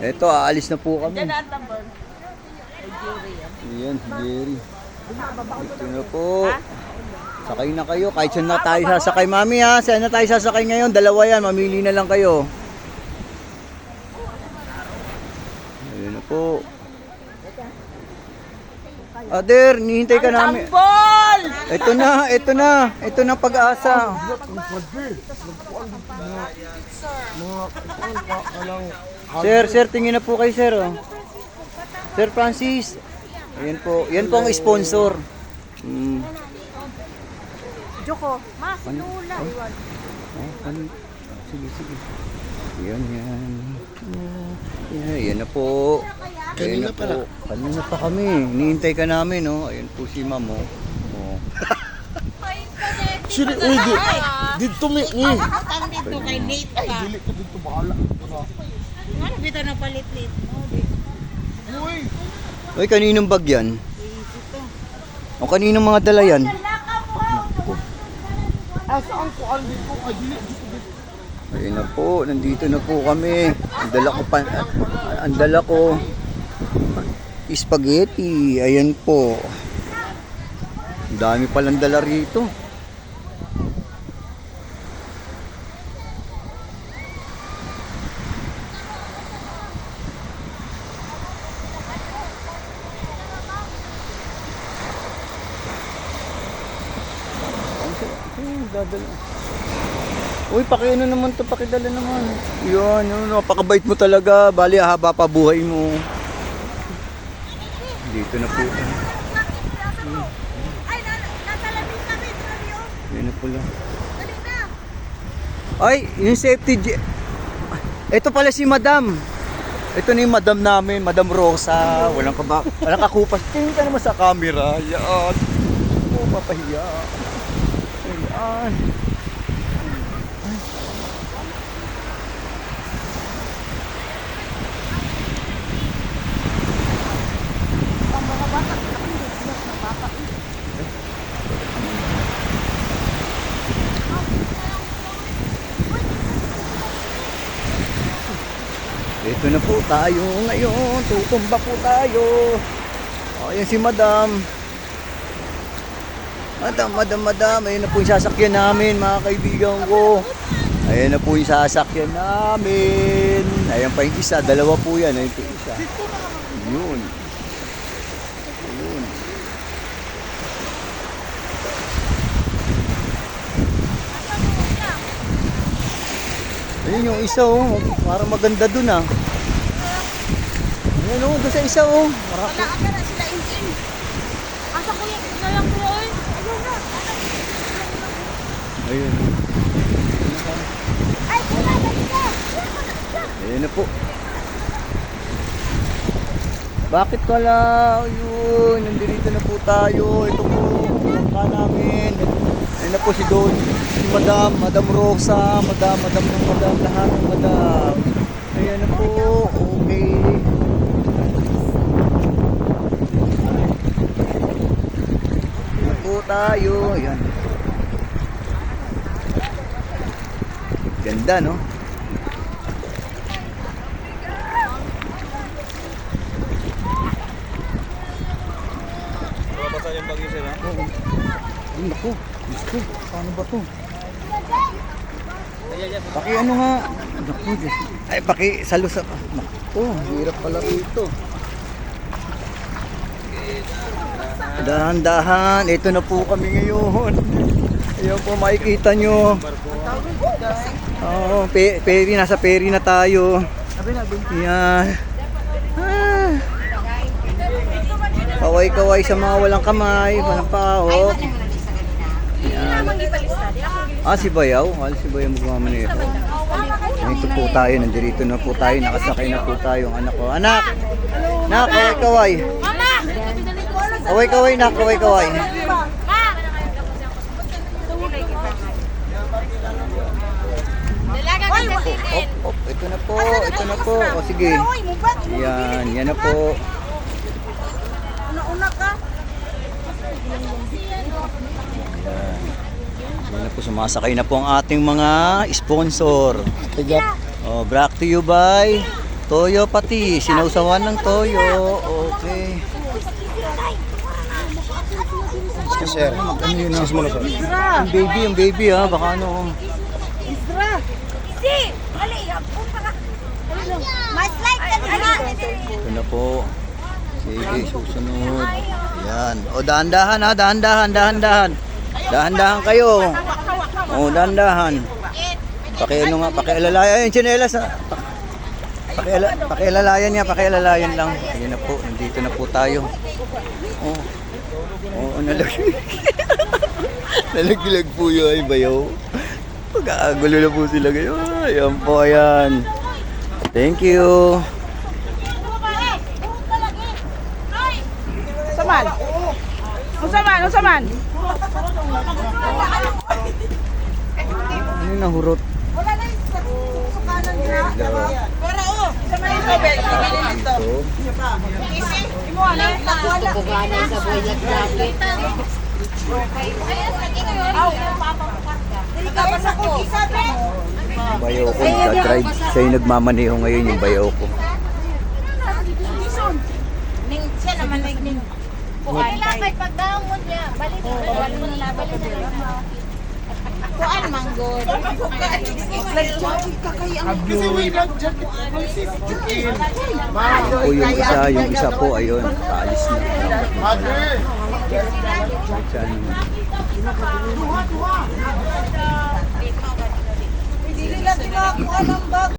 Eto, aalis na po kami. Diyan na ang tambor. Ay, Jerry yan. Ayan, si Jerry. Ito na po. Sakay na kayo. Kahit saan na tayo sasakay, mami ha. Saan na tayo sasakay ngayon? Dalawa yan. Mamili na lang kayo. Ayan na po. Ader, nihintay ka namin. Tambol! Ito na, ito na. Ito na pag-asa. Sir, tingin na po kayo, sir. Oh. Sir Francis. Ayan po. Yan po ang sponsor. Joko, ma, si Lula. Ano? Sige. Yan. Yan na po. Kanina pa. Kanina pa kami. Hinihintay ka namin, no? Ayan po si ma'am, oh. Siri, uy, dito mi. Utang dito kay Nate Ay, ka. dili ko dito bahala. Ano bito na palit-lit mo? Uy, Uy, kaninong bag yan? O kaninong mga dala yan? asaan ko ang dito kay dili dito. Ayun na po, nandito na po kami. Ang dala ko spaghetti. Ayan po. Ang dami palang dala rito. Uy, pakiano naman to, pakidala naman. Yun, napakabait mo talaga. Bali, haba pa buhay mo. Dito na po. Ay, natalabing kami. Yan na pala. Ay, yung safety. Ito pala si Madam. Ito na yung Madam namin, Madam Rosa. Walang kakupas. Tingin ka naman sa camera. Yan. Oh, papahiya. Yan. Ito na po tayo ngayon. Tutumba po tayo. Ayan si Madam. Madam. Ayan na po yung sasakyan namin, mga kaibigan ko. Ayan na po yung sasakyan namin. Ayan pa yung isa. Dalawa po yan. Ayan po yung isa. Yun. Ayun yung isa, oh. Parang maganda dun, ah. Ayun, oh. Doon sa isa, oh. Wala ka na sila engine. Asa ko yung nalang ko oy. Ayun na. Ayun. Ay, wala na. Ayun na po. Bakit wala? Ayun, nandito na po tayo. Ito po, ka namin. Ayun na po si Don. Si Madam Rosa, Madam, lahat ng Madam. Ayan na po, okay. Ayan po tayo, ayan. Ganda, no? Babasan yung bagay sila. Oo. Ay, naku. Gusto. Paano ba to? Paki ano nga. Naku, Diyos. Ay, paki salo sa... Naku, hirap pala rito. Dahan-dahan. Ito na po kami ngayon. Ayan po, makikita nyo. Oo, ferry. Nasa ferry na tayo. Ayan. Kaway-kaway sa mga walang kamay, walang pao. Yan. Si Bayaw. Si Bayaw magmamaneho. Dito po tayo, nandito na po tayo, nakasakay na po tayo ang anak ko. Anak! Nak, kaway-kaway. Mama! Kaway-kaway, nak, kaway-kaway. Dalaga ka sa titin. Ito na po. O sige. Yan na po. Una ka. Yan na po, sumasakay na po ang ating mga sponsor. Brought to you by Toyo pati, sinausawan ng toyo. Okay. Sir. Ano yun? Excuse mo na, sir. Yung baby ha, baka ano. Si! Ali, punta ka. Mas light ka nila. Ito na po. Sige, susunod. Yan. O, dahan-dahan ha, dahan-dahan. Dahan-dahan kayo. O, dahan-dahan. Pakiano nga, pakialalayan. Ayun, chinelas ha. Pakialalayan niya, pakialalayan lang. Ayun na po, nandito na po tayo. Oh. Oo, nalaglag. Nalaglag po yun, ay bayaw. Pagkakagulo na po sila ngayon. Ayan po, ayan. Thank you. Saman. Usaman. Ano yung nahurot? Wala na yung sukanan niya. Pero sama yung Nobel. Bibili nito. Isi, imo ano? Wala. Buganay sa boyag jacket. Dili ka pa sa ko. Isabi. Yung bayaw ko, nagka-drive. Siya yung nagmamaneho ngayon, yung bayaw ko. Ning siya naman ning kuan kay pagdaon niya. Balik mo na balik na. Kuan manggod. Kasi may nag-jacket. Magsisidyokin. Po yung isa po, ayun, paalis na. Mother. Diyan. Dili lang sila kuan ang bag.